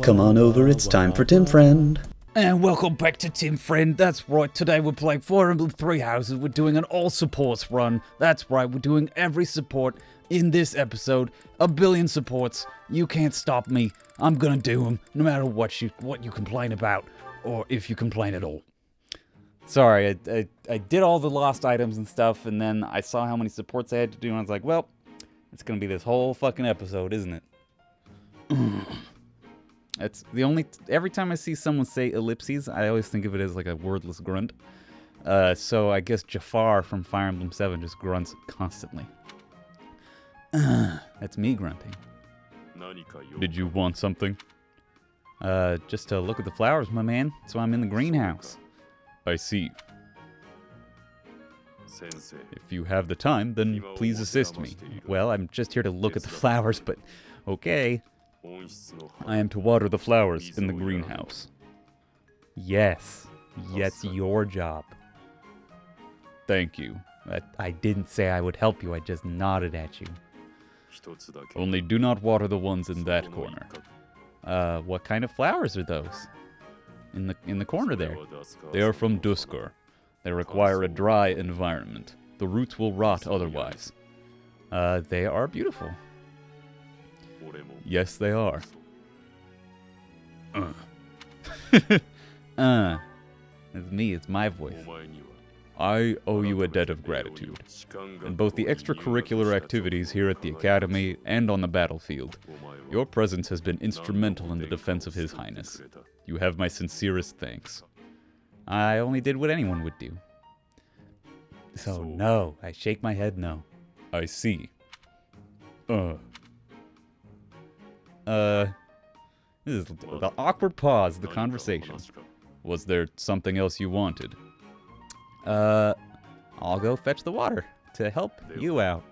Come on over, it's time for Tim Friend. And welcome back to Tim Friend. That's right, today we're playing Fire Emblem Three Houses. We're doing an all supports run. That's right, we're doing every support in this episode. 1 billion supports. You can't stop me. I'm gonna do them, no matter what you complain about, or if you complain at all. Sorry, I did all the lost items and stuff, and then I saw how many supports I had to do, and I was like, well, it's gonna be this whole fucking episode, isn't it? It's the only... Every time I see someone say ellipses, I always think of it as like a wordless grunt. So I guess Jafar from Fire Emblem 7 just grunts constantly. That's me grunting. Did you want something? Just to look at the flowers, my man. So I'm in the greenhouse. I see. If you have the time, then please assist me. Well, I'm just here to look at the flowers, but okay. I am to water the flowers in the greenhouse. Yes, that's your job. Thank you. I didn't say I would help you, I just nodded at you. Only do not water the ones in that corner. What kind of flowers are those? In the corner there. They are from Duskar. They require a dry environment. The roots will rot otherwise. They are beautiful. Yes, they are. It's me, it's my voice. I owe you a debt of gratitude. In both the extracurricular activities here at the Academy and on the battlefield, your presence has been instrumental in the defense of His Highness. You have my sincerest thanks. I only did what anyone would do. So no, I shake my head no. I see. This is the awkward pause of the conversation. Was there something else you wanted? I'll go fetch the water to help you out.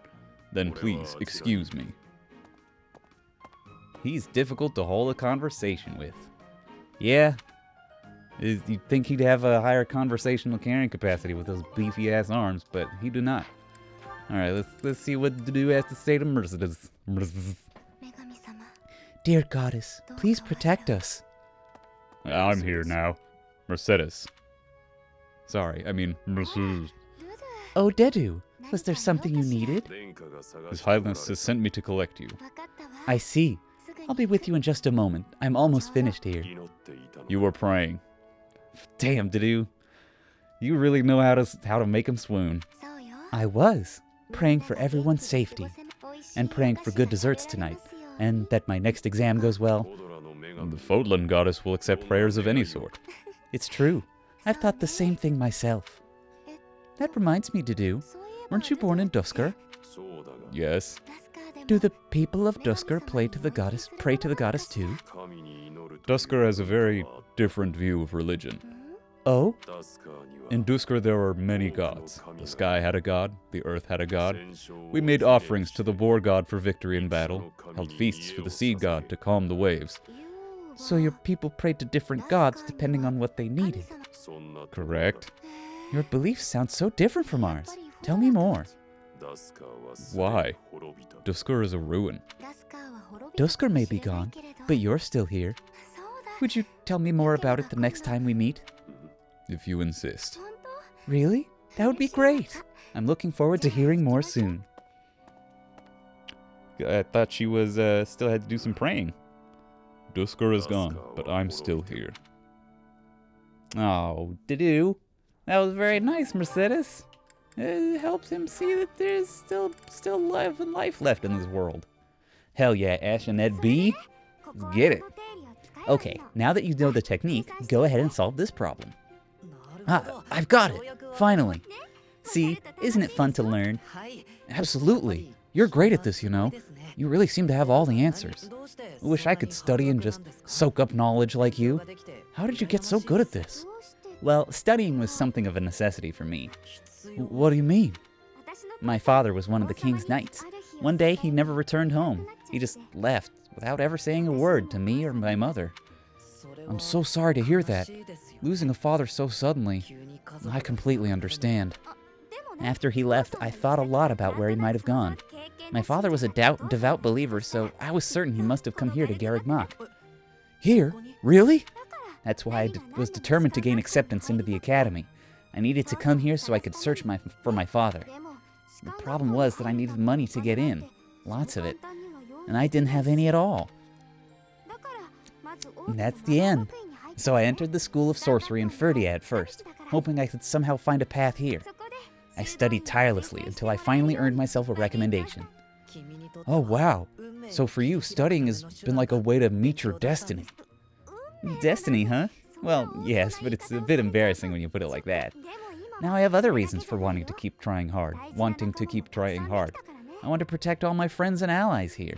Then please, excuse me. He's difficult to hold a conversation with. Yeah. You'd think he'd have a higher conversational carrying capacity with those beefy-ass arms, but he do not. Alright, let's see what Dedu has to say to Mercedes. Dear Goddess, please protect us. I'm here now. Mercedes. Sorry, I mean Mercedes. Oh, Dedu, was there something you needed? His Highness has sent me to collect you. I see. I'll be with you in just a moment. I'm almost finished here. You were praying. Damn, Dedu. You really know how to make him swoon. I was. Praying for everyone's safety. And praying for good desserts tonight. And that my next exam goes well. The Fodlan goddess will accept prayers of any sort. It's true. I've thought the same thing myself. That reminds me, Dedu. Weren't you born in Duskar? Yes. Do the people of Duskar pray to the goddess too? Duskar has a very different view of religion. Oh? In Duskar there are many gods. The sky had a god, the earth had a god. We made offerings to the war god for victory in battle, held feasts for the sea god to calm the waves. So your people prayed to different gods depending on what they needed? Correct. Your beliefs sound so different from ours. Tell me more. Why? Duskar is a ruin. Duskar may be gone, but you're still here. Would you tell me more about it the next time we meet? If you insist. Really? That would be great. I'm looking forward to hearing more soon. I thought she was still had to do some praying. Duskar is gone, but I'm still here. Oh, Dedu. That was very nice, Mercedes. It helps him see that there's still life left in this world. Hell yeah, Ash and Ed B. Let's get it. Okay, now that you know the technique, go ahead and solve this problem. Ah, I've got it! Finally! See, isn't it fun to learn? Absolutely! You're great at this, you know. You really seem to have all the answers. I wish I could study and just soak up knowledge like you. How did you get so good at this? Well, studying was something of a necessity for me. What do you mean? My father was one of the king's knights. One day, he never returned home. He just left, without ever saying a word to me or my mother. I'm so sorry to hear that. Losing a father so suddenly, I completely understand. After he left, I thought a lot about where he might have gone. My father was a devout believer, so I was certain he must have come here to Garreg Mach. Here? Really? That's why I was determined to gain acceptance into the academy. I needed to come here so I could search for my father. The problem was that I needed money to get in. Lots of it. And I didn't have any at all. And that's the end. So I entered the School of Sorcery in Ferdiad first, hoping I could somehow find a path here. I studied tirelessly until I finally earned myself a recommendation. Oh wow, so for you, studying has been like a way to meet your destiny. Destiny, huh? Well, yes, but it's a bit embarrassing when you put it like that. Now I have other reasons for wanting to keep trying hard. I want to protect all my friends and allies here.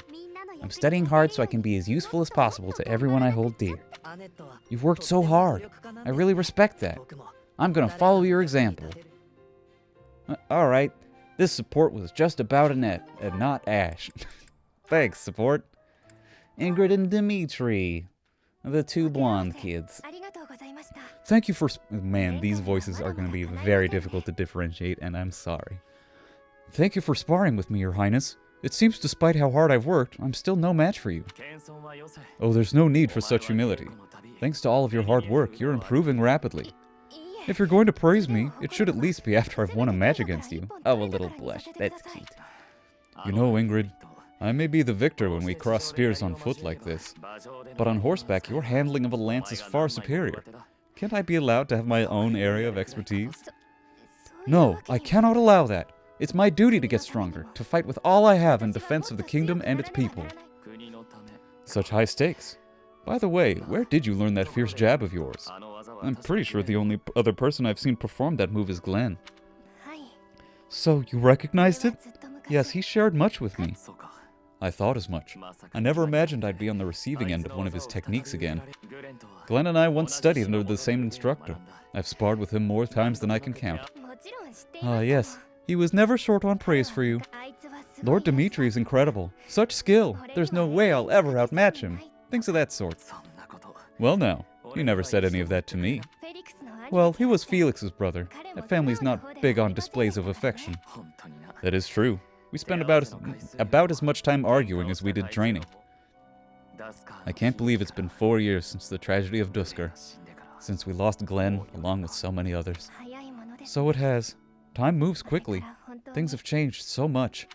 I'm studying hard so I can be as useful as possible to everyone I hold dear. You've worked so hard. I really respect that. I'm gonna follow your example. Alright, this support was just about Annette, and not Ash. Thanks, support. Ingrid and Dimitri, the two blonde kids. Thank you for... Man, these voices are going to be very difficult to differentiate, and I'm sorry. Thank you for sparring with me, Your Highness. It seems despite how hard I've worked, I'm still no match for you. Oh, there's no need for such humility. Thanks to all of your hard work, you're improving rapidly. If you're going to praise me, it should at least be after I've won a match against you. Oh, a little blush. That's cute. You know, Ingrid, I may be the victor when we cross spears on foot like this, but on horseback, your handling of a lance is far superior. Can't I be allowed to have my own area of expertise? No, I cannot allow that. It's my duty to get stronger, to fight with all I have in defense of the kingdom and its people. Such high stakes. By the way, where did you learn that fierce jab of yours? I'm pretty sure the only other person I've seen perform that move is Glenn. So, you recognized it? Yes, he shared much with me. I thought as much. I never imagined I'd be on the receiving end of one of his techniques again. Glenn and I once studied under the same instructor. I've sparred with him more times than I can count. Ah, yes. He was never short on praise for you. Lord Dimitri is incredible. Such skill. There's no way I'll ever outmatch him. Things of that sort. Well now, you never said any of that to me. Well, he was Felix's brother. That family's not big on displays of affection. That is true. We spent about as much time arguing as we did training. I can't believe it's been 4 years since the tragedy of Dusker, since we lost Glenn along with so many others. So it has. Time moves quickly. Things have changed so much.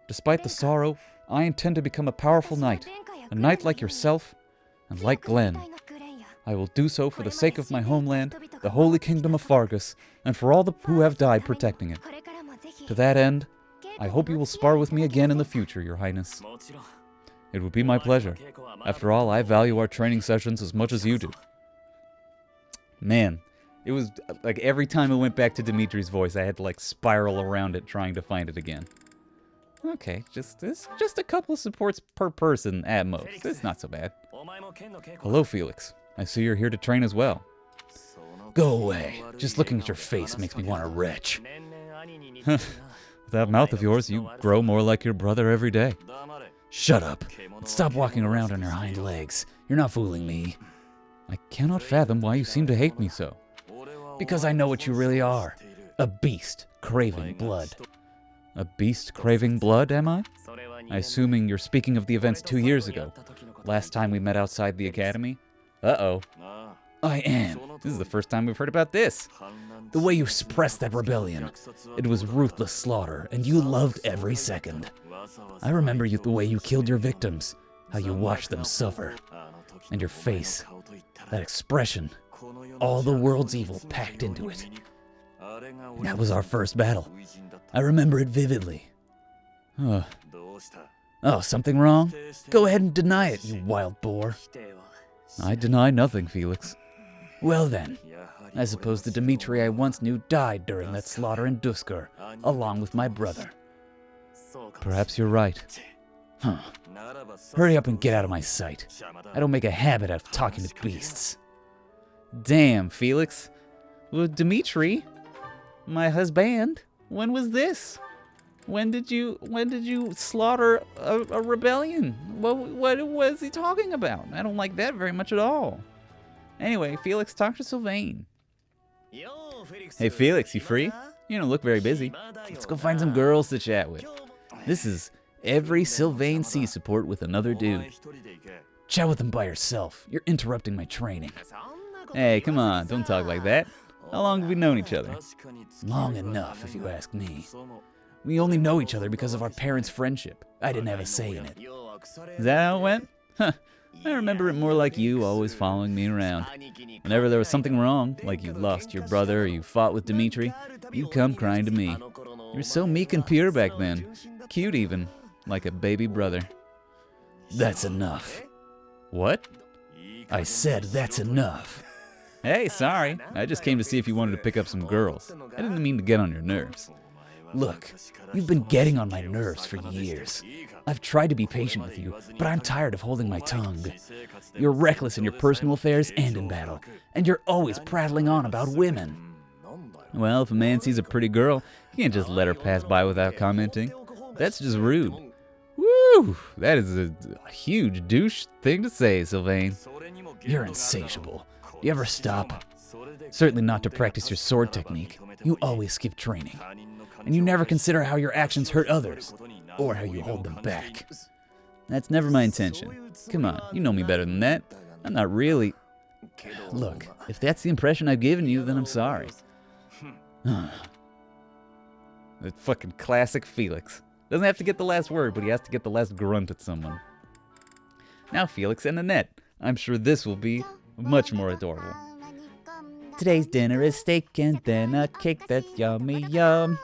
Despite the sorrow, I intend to become a powerful knight, a knight like yourself and like Glenn. I will do so for the sake of my homeland, the holy kingdom of Fargus, and for all who have died protecting it. To that end, I hope you will spar with me again in the future, Your Highness. It would be my pleasure. After all, I value our training sessions as much as you do. Man, it was like every time I went back to Dimitri's voice, I had to like spiral around it trying to find it again. Okay, just a couple of supports per person at most. It's not so bad. Hello, Felix. I see you're here to train as well. Go away. Just looking at your face makes me want to retch. With that mouth of yours, you grow more like your brother every day. Shut up. And stop walking around on your hind legs. You're not fooling me. I cannot fathom why you seem to hate me so. Because I know what you really are. A beast craving blood. A beast craving blood, am I? Assuming you're speaking of the events 2 years ago. Last time we met outside the academy? Uh-oh. I am. This is the first time we've heard about this. The way you suppressed that rebellion. It was ruthless slaughter, and you loved every second. I remember the way you killed your victims, how you watched them suffer. And your face, that expression, all the world's evil packed into it. That was our first battle. I remember it vividly. Oh, something wrong? Go ahead and deny it, you wild boar. I deny nothing, Felix. Well then, I suppose the Dimitri I once knew died during that slaughter in Dusker, along with my brother. Perhaps you're right. Huh. Hurry up and get out of my sight. I don't make a habit out of talking to beasts. Damn, Felix. Well, Dimitri, my husband, when was this? When did you slaughter a rebellion? What was he talking about? I don't like that very much at all. Anyway, Felix, talk to Sylvain. Hey, Felix, you free? You don't look very busy. Let's go find some girls to chat with. This is every Sylvain C support with another dude. Chat with them by yourself. You're interrupting my training. Hey, come on, don't talk like that. How long have we known each other? Long enough, if you ask me. We only know each other because of our parents' friendship. I didn't have a say in it. Is that how it went? Huh. I remember it more like you always following me around. Whenever there was something wrong, like you lost your brother or you fought with Dimitri, you'd come crying to me. You were so meek and pure back then. Cute even, like a baby brother. That's enough. What? I said that's enough. Hey, sorry. I just came to see if you wanted to pick up some girls. I didn't mean to get on your nerves. Look, you've been getting on my nerves for years. I've tried to be patient with you, but I'm tired of holding my tongue. You're reckless in your personal affairs and in battle, and you're always prattling on about women. Well, if a man sees a pretty girl, he can't just let her pass by without commenting. That's just rude. Woo! That is a huge douche thing to say, Sylvain. You're insatiable. Do you ever stop? Certainly not to practice your sword technique. You always skip training. And you never consider how your actions hurt others, or how you hold them back. That's never my intention. Come on, you know me better than that. I'm not really... Look, if that's the impression I've given you, then I'm sorry. The fucking classic Felix. Doesn't have to get the last word, but he has to get the last grunt at someone. Now Felix and Annette. I'm sure this will be much more adorable. Today's dinner is steak and then a cake that's yummy yum.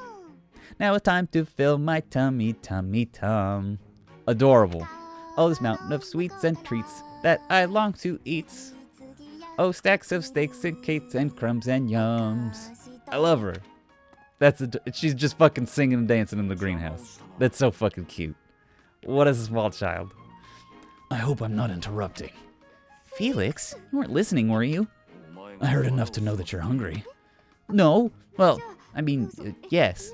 Now it's time to fill my tummy, tummy tum. Adorable. Oh, this mountain of sweets and treats that I long to eat. Oh, stacks of steaks and cakes and crumbs and yums. I love her. She's just fucking singing and dancing in the greenhouse. That's so fucking cute. What a small child. I hope I'm not interrupting. Felix, you weren't listening, were you? I heard enough to know that you're hungry. No, well, I mean, yes.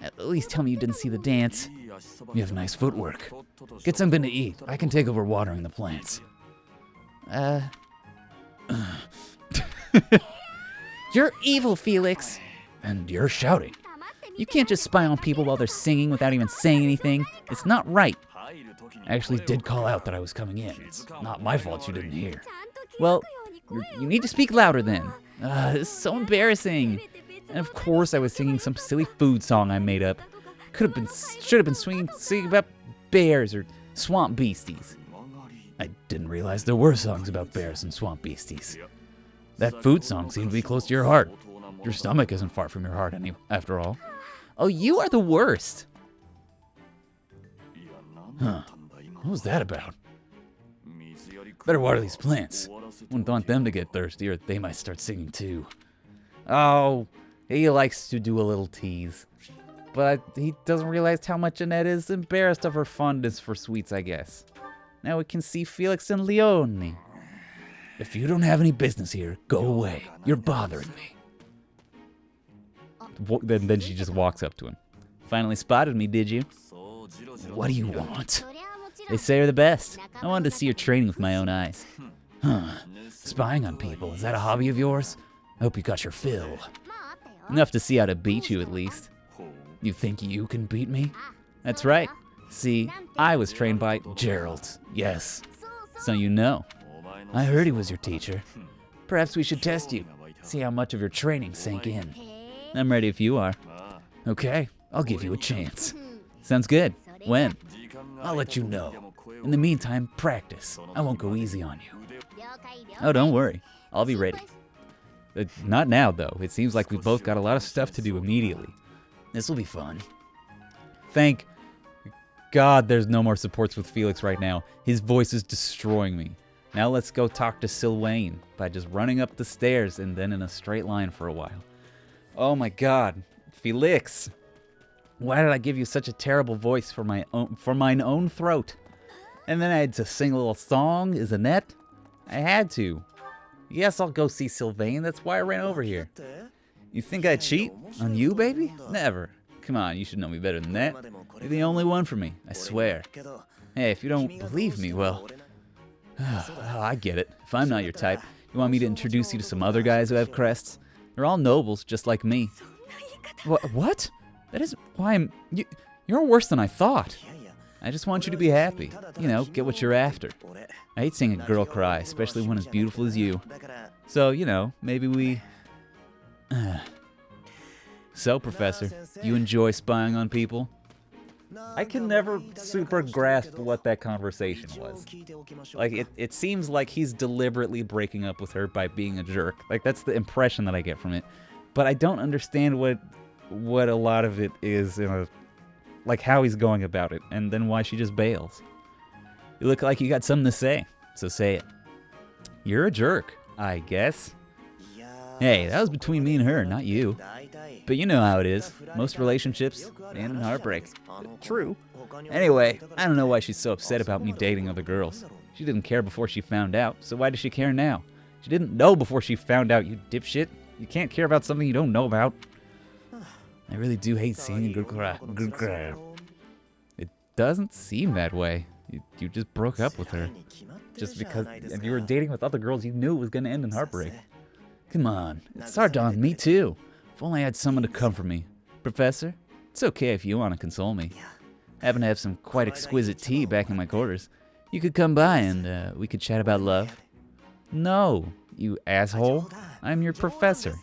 At least tell me you didn't see the dance. You have nice footwork. Get something to eat. I can take over watering the plants. You're evil, Felix. And you're shouting. You can't just spy on people while they're singing without even saying anything. It's not right. I actually did call out that I was coming in. It's not my fault you didn't hear. Well, you need to speak louder then. It's so embarrassing. And of course I was singing some silly food song I made up. Should have been singing about bears or swamp beasties. I didn't realize there were songs about bears and swamp beasties. That food song seemed to be close to your heart. Your stomach isn't far from your heart after all. Oh, you are the worst. Huh. What was that about? Better water these plants. Wouldn't want them to get thirsty or they might start singing too. Oh, he likes to do a little tease. But he doesn't realize how much Annette is embarrassed of her fondness for sweets, I guess. Now we can see Felix and Leone. If you don't have any business here, go away. You're bothering me. Then she just walks up to him. Finally spotted me, did you? What do you want? They say you're the best. I wanted to see your training with my own eyes. Huh. Spying on people, is that a hobby of yours? I hope you got your fill. Enough to see how to beat you, at least. You think you can beat me? That's right. See, I was trained by Gerald. Yes. So you know. I heard he was your teacher. Perhaps we should test you. See how much of your training sank in. I'm ready if you are. Okay, I'll give you a chance. Sounds good. When? I'll let you know. In the meantime, practice. I won't go easy on you. Oh, don't worry. I'll be ready. Not now, though. It seems like we've both got a lot of stuff to do immediately. This will be fun. Thank God there's no more supports with Felix right now. His voice is destroying me. Now let's go talk to Sylvain by just running up the stairs and then in a straight line for a while. Oh my God, Felix. Why did I give you such a terrible voice for mine own throat? And then I had to sing a little song, is Annette? I had to. Yes, I'll go see Sylvain. That's why I ran over here. You think I'd cheat? On you, baby? Never. Come on, you should know me better than that. You're the only one for me, I swear. Hey, if you don't believe me, well... I get it. If I'm not your type, you want me to introduce you to some other guys who have crests? They're all nobles, just like me. What? That isn't why I'm... You're worse than I thought. I just want you to be happy. You know, get what you're after. I hate seeing a girl cry, especially one as beautiful as you. So, you know, maybe we... So, Professor, you enjoy spying on people? I can never super grasp what that conversation was. Like, it seems like he's deliberately breaking up with her by being a jerk. Like, that's the impression that I get from it. But I don't understand what a lot of it is, like how he's going about it, and then why she just bails. You look like you got something to say, so say it. You're a jerk, I guess. Hey, that was between me and her, not you. But you know how it is. Most relationships end in heartbreak. True. Anyway, I don't know why she's so upset about me dating other girls. She didn't care before she found out, so why does she care now? She didn't know before she found out, you dipshit. You can't care about something you don't know about. I really do hate seeing a good cry. It doesn't seem that way. You just broke up with her. Just because and you were dating with other girls you knew it was going to end in heartbreak. Come on, it's hard on me too. If only I had someone to comfort me. Professor, it's okay if you want to console me. I happen to have some quite exquisite tea back in my quarters. You could come by and we could chat about love. No, you asshole. I'm your professor.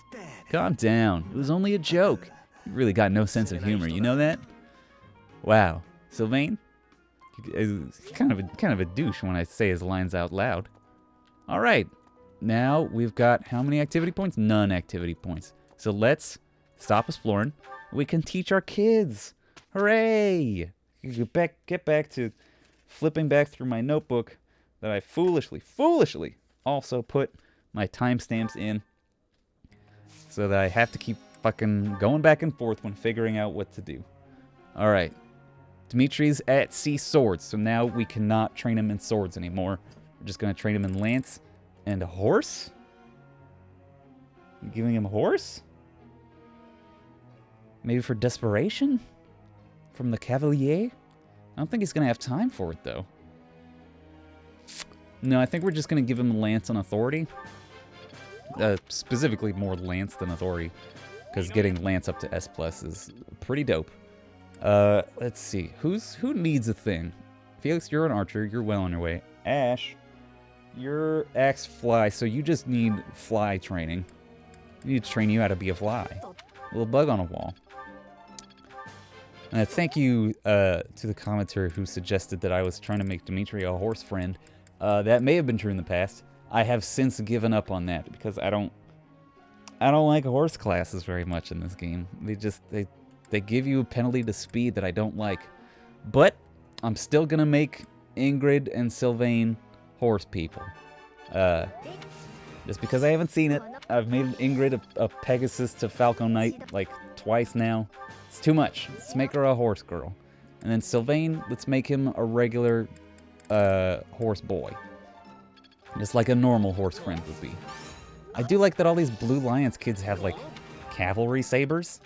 Calm down. It was only a joke. You really got no sense of humor, you know that? Wow. Sylvain? Is kind of a douche when I say his lines out loud. Alright. Now we've got how many activity points? None activity points. So let's stop exploring. We can teach our kids. Hooray! Get back to flipping back through my notebook that I foolishly also put my timestamps in so that I have to keep fucking going back and forth when figuring out what to do. Alright. Dimitri's at sea swords, so now we cannot train him in swords anymore. We're just going to train him in lance and a horse? I'm giving him a horse? Maybe for desperation? From the Cavalier? I don't think he's going to have time for it, though. No, I think we're just going to give him lance and authority. Specifically more lance than authority. Because getting lance up to S+ is pretty dope. Let's see. Who needs a thing? Felix, you're an archer. You're well on your way. Ash, you're axe fly, so you just need fly training. We need to train you how to be a fly. A little bug on a wall. Thank you to the commenter who suggested that I was trying to make Dimitri a horse friend. That may have been true in the past. I have since given up on that because I don't like horse classes very much in this game. They give you a penalty to speed that I don't like. But I'm still gonna make Ingrid and Sylvain horse people. Just because I haven't seen it. I've made Ingrid a Pegasus to Falcon Knight like twice now. It's too much. Let's make her a horse girl. And then Sylvain, let's make him a regular horse boy. Just like a normal horse friend would be. I do like that all these Blue Lions kids have like cavalry sabers.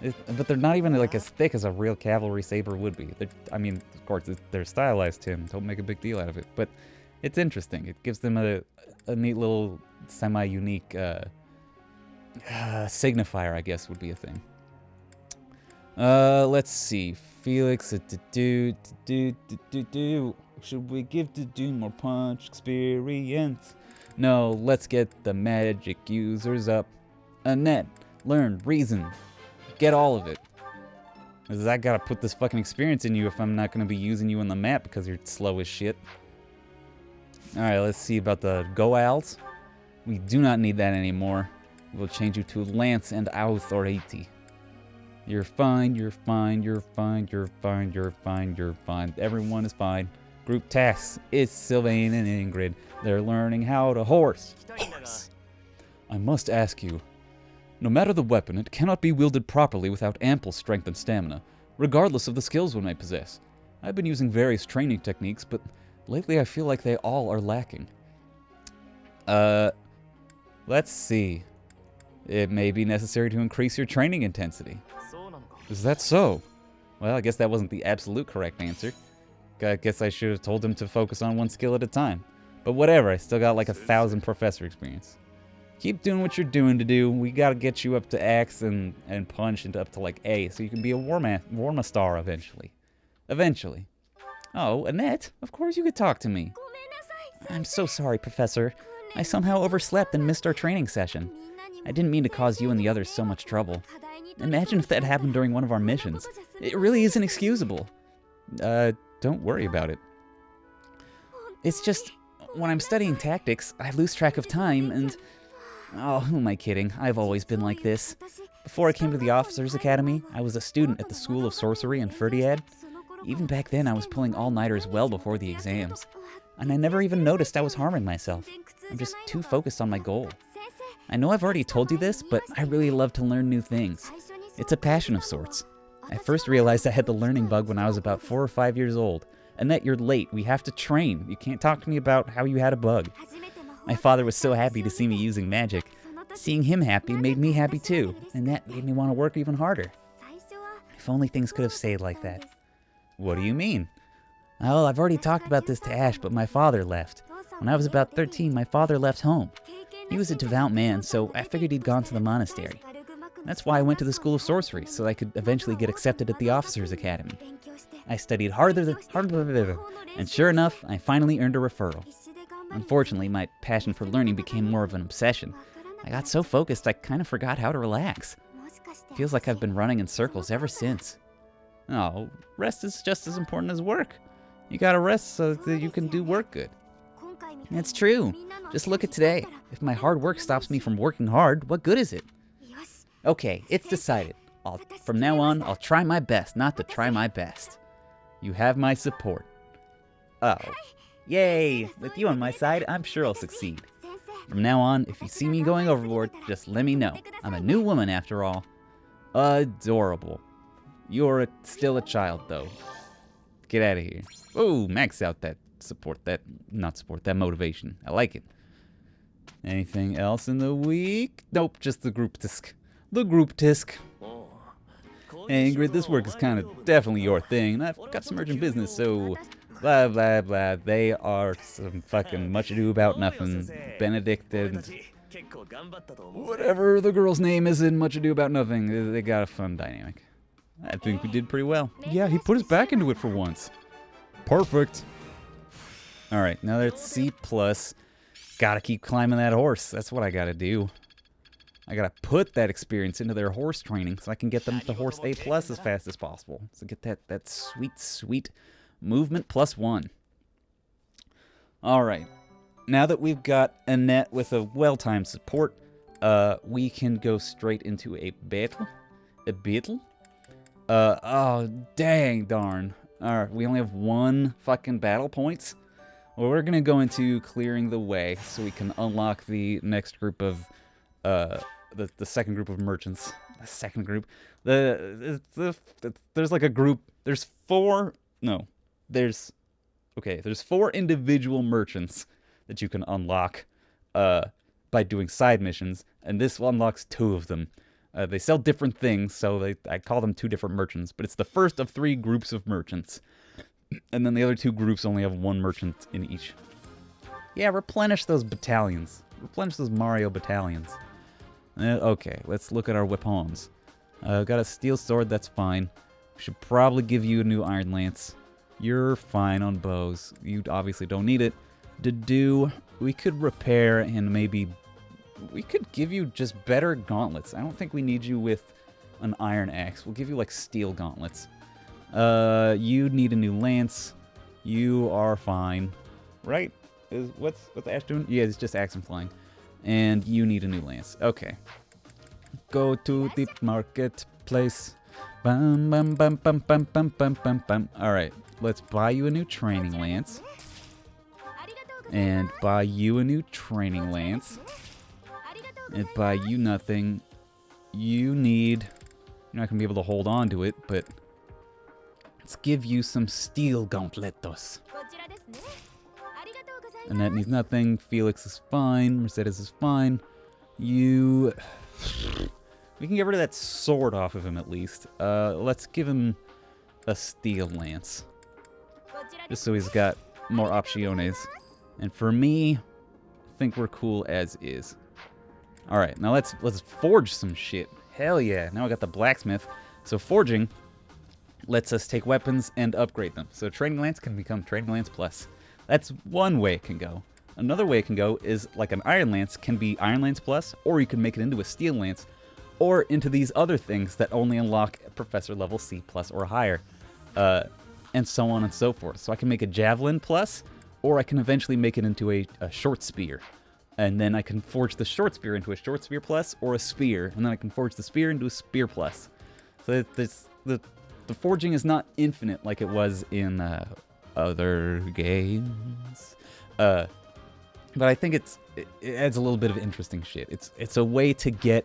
But they're not even like as thick as a real cavalry saber would be. I mean, of course, they're stylized, Tim. Don't make a big deal out of it. But it's interesting. It gives them a neat little semi-unique signifier, I guess, would be a thing. Let's see. Felix, should we give the more punch experience? No, let's get the magic users up. Annette, learn, reason. Get all of it. Because I gotta put this fucking experience in you if I'm not gonna be using you on the map because you're slow as shit. Alright, let's see about the Goals. We do not need that anymore. We'll change you to Lance and Authority. You're fine, you're fine, you're fine, you're fine, you're fine, you're fine. Everyone is fine. Group tasks. It's Sylvain and Ingrid. They're learning how to horse. I must ask you. No matter the weapon, it cannot be wielded properly without ample strength and stamina, regardless of the skills one may possess. I've been using various training techniques, but lately I feel like they all are lacking. Let's see. It may be necessary to increase your training intensity. Is that so? Well, I guess that wasn't the absolute correct answer. I guess I should have told him to focus on one skill at a time. But whatever, I still got like 1,000 professor experience. Keep doing what you're doing to do. We gotta get you up to Axe and Punch and up to like A, so you can be a Warma star eventually. Eventually. Oh, Annette, of course you could talk to me. I'm so sorry, Professor. I somehow overslept and missed our training session. I didn't mean to cause you and the others so much trouble. Imagine if that happened during one of our missions. It really is inexcusable. Don't worry about it. It's just, when I'm studying tactics, I lose track of time and... Oh, who am I kidding? I've always been like this. Before I came to the Officers Academy, I was a student at the School of Sorcery in Ferdiad. Even back then, I was pulling all-nighters well before the exams. And I never even noticed I was harming myself. I'm just too focused on my goal. I know I've already told you this, but I really love to learn new things. It's a passion of sorts. I first realized I had the learning bug when I was about 4 or 5 years old. Annette, you're late. We have to train. You can't talk to me about how you had a bug. My father was so happy to see me using magic. Seeing him happy made me happy too, and that made me want to work even harder. If only things could have stayed like that. What do you mean? Well, I've already talked about this to Ash, but my father left. When I was about 13, my father left home. He was a devout man, so I figured he'd gone to the monastery. That's why I went to the School of Sorcery, so I could eventually get accepted at the Officers Academy. I studied harder, and sure enough, I finally earned a referral. Unfortunately, my passion for learning became more of an obsession. I got so focused I kind of forgot how to relax. Feels like I've been running in circles ever since. Oh, rest is just as important as work. You gotta rest so that you can do work good. That's true. Just look at today. If my hard work stops me from working hard, what good is it? Okay, it's decided. From now on, I'll try my best not to try my best. You have my support. Oh. Yay! With you on my side, I'm sure I'll succeed. From now on, if you see me going overboard, just let me know. I'm a new woman after all. Adorable. You're still a child, though. Get out of here. Oh, max out that that motivation. I like it. Anything else in the week? Nope, just the group disc. The group disc. Hey, Ingrid, this work is kind of definitely your thing, and I've got some urgent business, so... Blah, blah, blah. They are some fucking much ado about nothing. Benedict and... whatever the girl's name is in Much Ado About Nothing. They got a fun dynamic. I think we did pretty well. Yeah, he put his back into it for once. Perfect. Alright, now that's C+. Gotta keep climbing that horse. That's what I gotta do. I gotta put that experience into their horse training so I can get them to horse A+ as fast as possible. So get that sweet, sweet movement +1. Alright. Now that we've got Annette with a well-timed support, we can go straight into a battle. A battle? Oh, dang darn. Alright, we only have 1 fucking battle points. Well, we're gonna go into clearing the way so we can unlock the next group of, the second group of merchants. The second group. There's like a group, there's 4 individual merchants that you can unlock by doing side missions, and this unlocks 2 of them. They sell different things, so I call them 2 different merchants, but it's the first of 3 groups of merchants. And then the other 2 groups only have 1 merchant in each. Yeah, replenish those battalions. Replenish those Mario battalions. Okay, let's look at our weapons. Got a steel sword, that's fine. We should probably give you a new iron lance. You're fine on bows. You obviously don't need it. We could repair and maybe... we could give you just better gauntlets. I don't think we need you with an iron axe. We'll give you like steel gauntlets. You need a new lance. You are fine. Right? What's Ash doing? Yeah, it's just axe and flying. And you need a new lance. Okay. Go to the marketplace. Bum, bum, bum, bum, bum, bum, bum, bum, bum. Alright, let's buy you a new training lance. And buy you a new training lance. And buy you nothing. You need... you're not going to be able to hold on to it, but... let's give you some steel gauntletos. Annette needs nothing. Felix is fine. Mercedes is fine. You... we can get rid of that sword off of him at least. Let's give him a steel lance. Just so he's got more opciones. And for me, I think we're cool as is. Alright, now let's forge some shit. Hell yeah. Now I got the blacksmith. So forging, lets us take weapons and upgrade them. So Training Lance can become Training Lance Plus. That's one way it can go. Another way it can go is like an Iron Lance can be Iron Lance Plus, or you can make it into a Steel Lance, or into these other things that only unlock Professor level C plus or higher, and so on and so forth. So I can make a Javelin Plus, or I can eventually make it into a Short Spear. And then I can forge the Short Spear into a Short Spear Plus, or a Spear, and then I can forge the Spear into a Spear Plus. So the forging is not infinite like it was in other games. But I think it adds a little bit of interesting shit. It's a way to get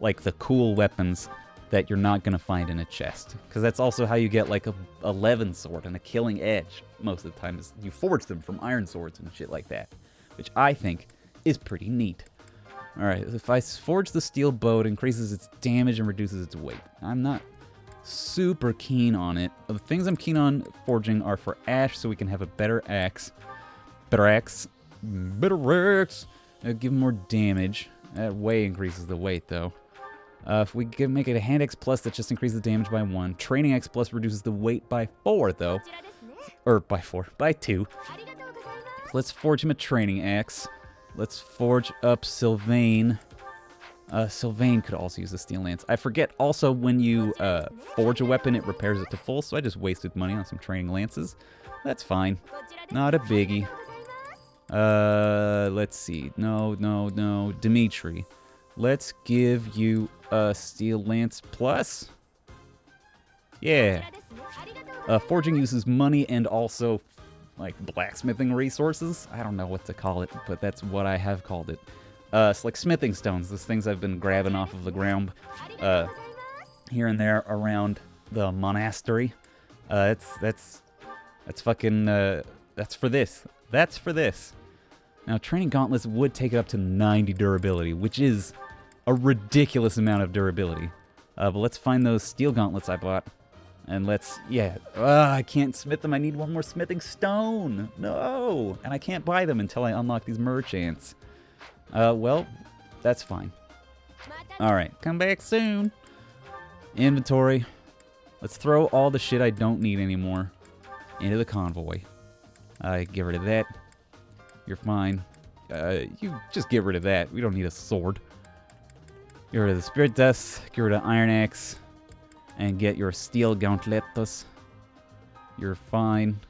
like the cool weapons that you're not gonna find in a chest, because that's also how you get like a Levin sword and a Killing Edge most of the time. Is you forge them from iron swords and shit like that, which I think is pretty neat. All right, if I forge the steel bow, it increases its damage and reduces its weight. I'm not super keen on it. The things I'm keen on forging are for Ash, so we can have a better axe. Better axe. Give him more damage. That way increases the weight, though. If we can make it a Hand X Plus, that just increases the damage by 1. Training X Plus reduces the weight by 4, though. Or by 4. By 2. Let's forge him a Training Axe. Let's forge up Sylvain. Sylvain could also use the Steel Lance. I forget also when you forge a weapon, it repairs it to full, so I just wasted money on some Training Lances. That's fine. Not a biggie. Let's see. No. Dimitri. Let's give you a Steel Lance Plus. Yeah. Forging uses money and also, like, blacksmithing resources. I don't know what to call it, but that's what I have called it. It's like smithing stones. Those things I've been grabbing off of the ground here and there around the monastery. That's fucking, that's for this. That's for this. Now, Training Gauntlets would take it up to 90 durability, which is a ridiculous amount of durability. But let's find those steel gauntlets I bought. And let's, yeah. I can't smith them. I need one more smithing stone. No. And I can't buy them until I unlock these merchants. Well, that's fine. Alright, come back soon. Inventory. Let's throw all the shit I don't need anymore into the convoy. Get rid of that. You're fine. You just get rid of that. We don't need a sword. Get rid of the Spirit Dust. Get rid of Iron Axe. And get your Steel Gauntlets. You're fine.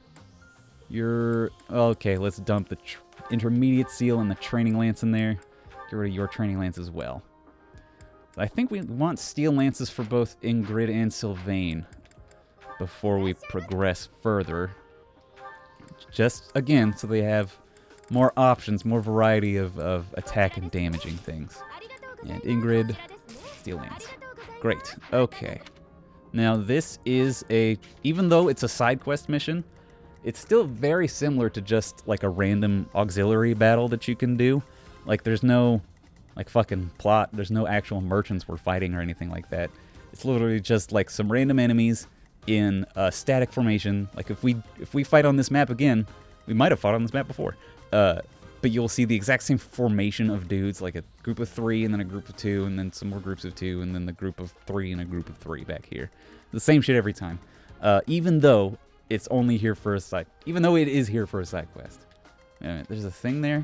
You're... Okay, let's dump the Intermediate Seal and the Training Lance in there. Get rid of your Training Lance as well. I think we want Steel Lances for both Ingrid and Sylvain before we progress further. Just, again, so they have more options, more variety of attack and damaging things. And Ingrid, Steel Lance. Great. Okay. Now this is a... Even though it's a side quest mission, it's still very similar to just like a random auxiliary battle that you can do. Like there's no like fucking plot. There's no actual merchants we're fighting or anything like that. It's literally just like some random enemies in a static formation. Like if we fight on this map again, we might have fought on this map before. But you'll see the exact same formation of dudes, like a group of 3 and then a group of 2 and then some more groups of 2 and then the group of 3 and a group of 3 back here. The same shit every time. Even though it's only here for a side... Even though it is here for a side quest. There's a thing there.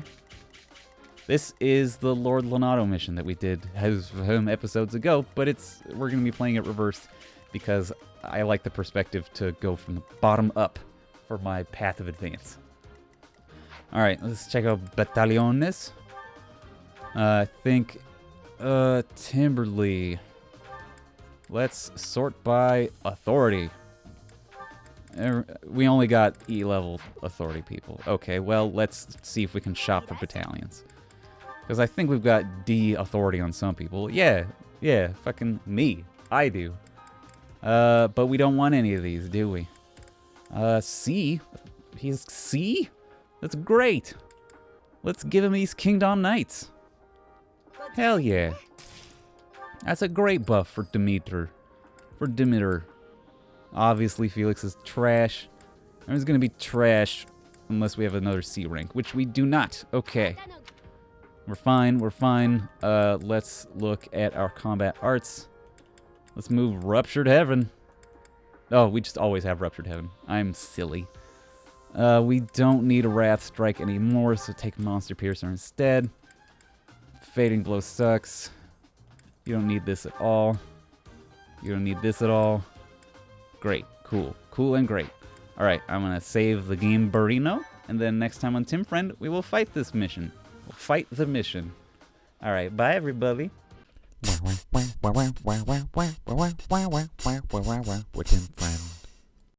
This is the Lord Lonato mission that we did episodes ago, but we're going to be playing it reversed because I like the perspective to go from the bottom up for my path of advance. Alright, let's check out Batallones. I think, Timberley. Let's sort by authority. We only got E-level authority people. Okay, well, let's see if we can shop for battalions. Because I think we've got D authority on some people. Yeah, fucking me. I do. But we don't want any of these, do we? C? He's C? That's great. Let's give him these Kingdom Knights. Hell yeah. That's a great buff for Demeter. Obviously, Felix is trash. Everyone's gonna be trash unless we have another C rank, which we do not. Okay. We're fine. Let's look at our combat arts. Let's move Ruptured Heaven. Oh, we just always have Ruptured Heaven. I'm silly. We don't need a Wrath Strike anymore, so take Monster Piercer instead. Fading Blow sucks. You don't need this at all. You don't need this at all. Great. Cool. Cool and great. Alright, I'm gonna save the game Burrino, and then next time on Tim Friend, we will fight this mission. We'll fight the mission. Alright, bye everybody. With Tim Friend.